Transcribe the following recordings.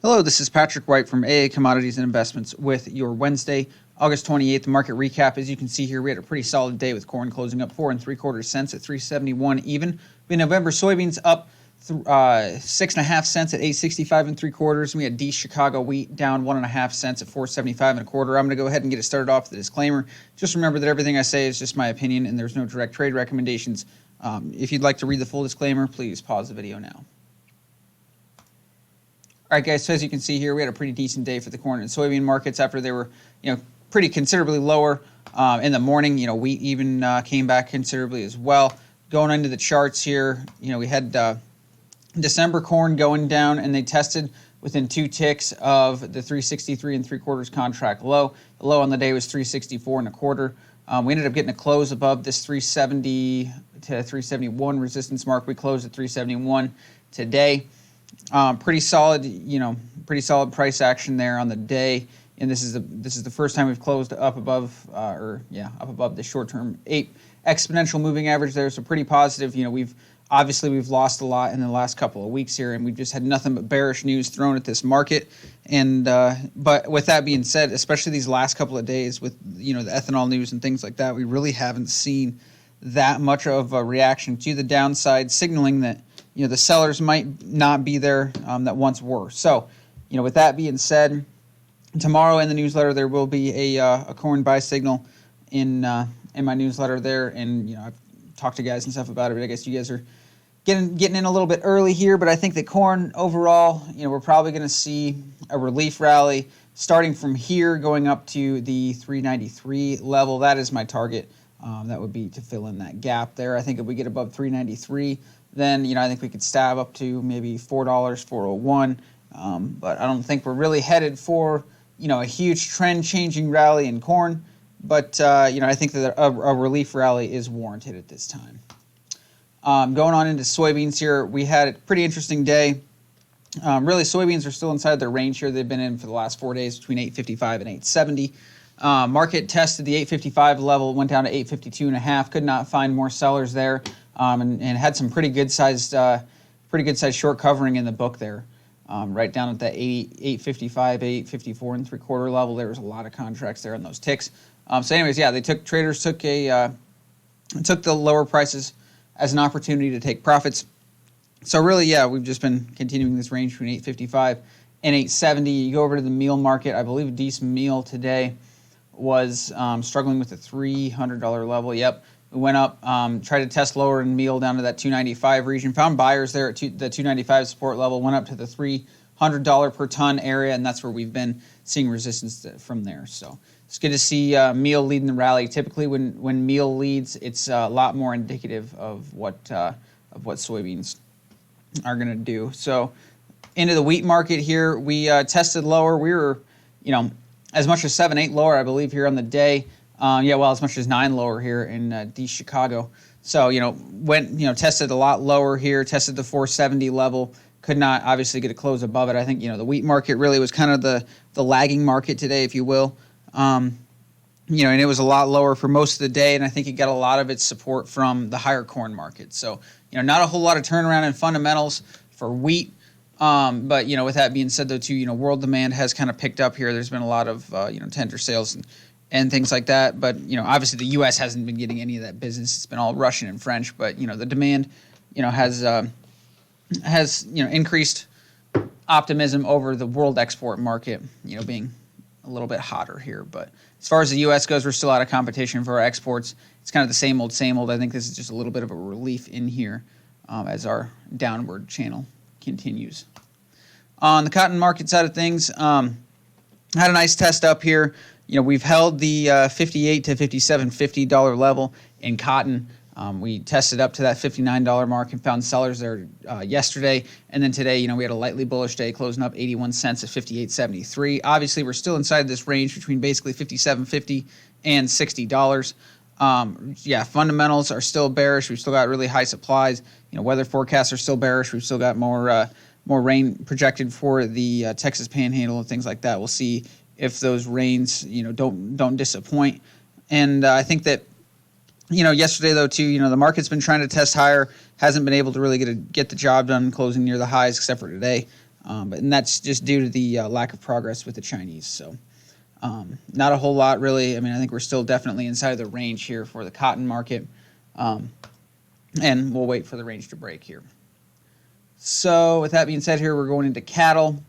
Hello, this is Patrick White from AA Commodities and Investments with your Wednesday, August 28th market recap. As you can see here, we had a pretty solid day with corn closing up 4 3/4 cents at 371 even. We had November soybeans up 6.5 cents at 865 3/4. We had D Chicago wheat down 1.5 cents at 475 1/4. I'm going to go ahead and get it started off with a disclaimer. Just remember that everything I say is just my opinion and there's no direct trade recommendations. If you'd like to read the full disclaimer, please pause the video now. All right, guys, so as you can see here, we had a pretty decent day for the corn and soybean markets after they were, pretty considerably lower in the morning. Wheat even came back considerably as well. Going into the charts here, we had December corn going down, and they tested within 2 ticks of the 363 3/4 contract low. The low on the day was 364 1/4. We ended up getting a close above this 370 to 371 resistance mark. We closed at 371 today. Pretty solid price action there on the day, and this is the first time we've closed up above the short-term 8 exponential moving average there. So pretty positive. We've lost a lot in the last couple of weeks here, and we've just had nothing but bearish news thrown at this market. And but with that being said, especially these last couple of days with the ethanol news and things like that, we really haven't seen that much of a reaction to the downside, signaling that the sellers might not be there that once were. So, with that being said, tomorrow in the newsletter there will be a corn buy signal in my newsletter there, and I've talked to guys and stuff about it. But I guess you guys are getting in a little bit early here. But I think that corn overall, we're probably going to see a relief rally starting from here, going up to the 393 level. That is my target. That would be to fill in that gap there. I think if we get above 393. Then, I think we could stab up to maybe $4, 401. But I don't think we're really headed for, a huge trend-changing rally in corn. But, I think that a relief rally is warranted at this time. Going on into soybeans here, we had a pretty interesting day. Really, soybeans are still inside their range here. They've been in for the last 4 days between 855 and 870. Market tested the 855 level, went down to 852.5. Could not find more sellers there. And had some pretty good sized short covering in the book there, right down at that 855, 854 3/4 level. There was a lot of contracts there on those ticks. So, anyways, traders took the lower prices as an opportunity to take profits. So really, we've just been continuing this range between 855 and 870. You go over to the meal market. I believe decent meal today was struggling with the $300 level. Yep. We went up, tried to test lower in meal down to that 295 region. Found buyers there at the 295 support level. Went up to the $300 per ton area, and that's where we've been seeing resistance from there. So it's good to see meal leading the rally. Typically, when meal leads, it's a lot more indicative of what soybeans are going to do. So into the wheat market here, we tested lower. We were, as much as 7, 8 lower, I believe, here on the day. As much as 9 lower here in D Chicago. So, tested a lot lower here, tested the 470 level, could not obviously get a close above it. I think, the wheat market really was kind of the lagging market today, if you will. And it was a lot lower for most of the day, and I think it got a lot of its support from the higher corn market. So, not a whole lot of turnaround in fundamentals for wheat. But, with that being said, though, too, world demand has kind of picked up here. There's been a lot of, tender sales and things like that. But, obviously the U.S. hasn't been getting any of that business. It's been all Russian and French. But, the demand, has increased optimism over the world export market, being a little bit hotter here. But as far as the U.S. goes, we're still out of competition for our exports. It's kind of the same old, same old. I think this is just a little bit of a relief in here as our downward channel continues. On the cotton market side of things, had a nice test up here. We've held the $58 to $57.50 level in cotton. We tested up to that $59 mark and found sellers there yesterday. And then today, we had a lightly bullish day, closing up 81 cents at 58.73. Obviously, we're still inside this range between basically $57.50 and $60. Fundamentals are still bearish. We've still got really high supplies. Weather forecasts are still bearish. We've still got more rain projected for the Texas Panhandle and things like that. We'll see if those rains, don't disappoint. And I think that, yesterday though too, the market's been trying to test higher, hasn't been able to really get the job done, closing near the highs except for today. And that's just due to the lack of progress with the Chinese. So not a whole lot really. I mean, I think we're still definitely inside of the range here for the cotton market, and we'll wait for the range to break here. So with that being said, here we're going into cattle.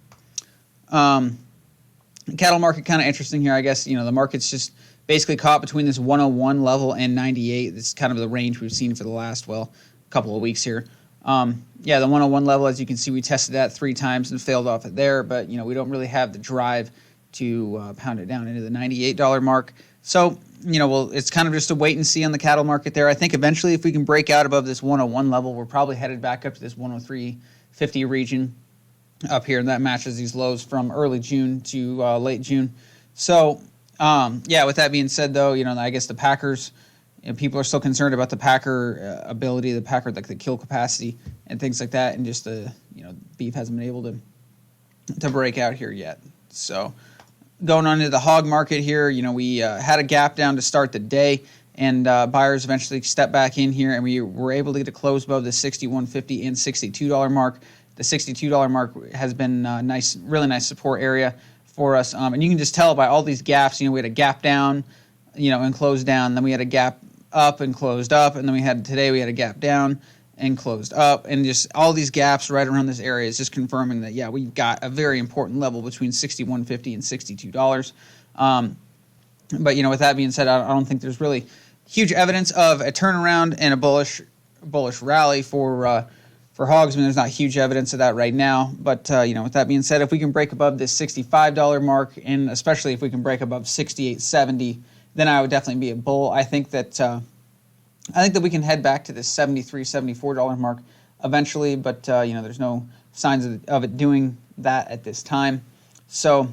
The cattle market kind of interesting here, I guess. The market's just basically caught between this 101 level and 98. This is kind of the range we've seen for the last, couple of weeks here. Yeah, the 101 level, as you can see, we tested that 3 times and failed off it there, but we don't really have the drive to pound it down into the $98 mark. So it's kind of just a wait and see on the cattle market there. I think eventually, if we can break out above this 101 level, we're probably headed back up to this 103.50 region up here, and that matches these lows from early June to late June. So yeah, with that being said, though, I guess the Packers. People are still concerned about the Packer ability, the Packer the kill capacity and things like that, and just the beef hasn't been able to break out here yet. So going on to the hog market here, we had a gap down to start the day, and buyers eventually stepped back in here, and we were able to get a close above the $61.50 and $62 mark. The $62 mark has been nice, really nice support area for us, and you can just tell by all these gaps. We had a gap down, and closed down. Then we had a gap up and closed up, and then we had a gap down and closed up, and just all these gaps right around this area is just confirming that, yeah, we've got a very important level between $61.50 and $62. But with that being said, I don't think there's really huge evidence of a turnaround and a bullish rally for hogs. I mean, there's not huge evidence of that right now, but with that being said, if we can break above this $65 mark, and especially if we can break above $68.70, then I would definitely be a bull. I think that we can head back to this $73, $74 mark eventually, but there's no signs of it doing that at this time. So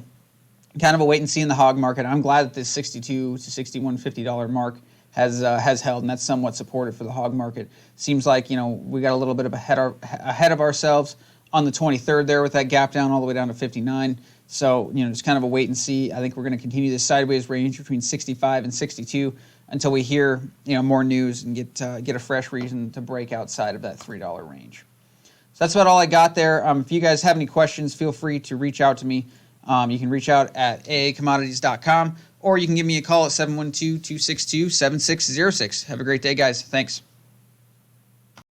kind of a wait and see in the hog market. I'm glad that this $62 to $61.50 mark has held, and that's somewhat supportive for the hog market. Seems like we got a little bit of ahead of ourselves on the 23rd there with that gap down all the way down to 59. So, just kind of a wait and see. I think we're going to continue this sideways range between 65 and 62 until we hear, more news and get a fresh reason to break outside of that $3 range. So that's about all I got there. If you guys have any questions, feel free to reach out to me. You can reach out at aacommodities.com, or you can give me a call at 712-262-7606. Have a great day, guys. Thanks.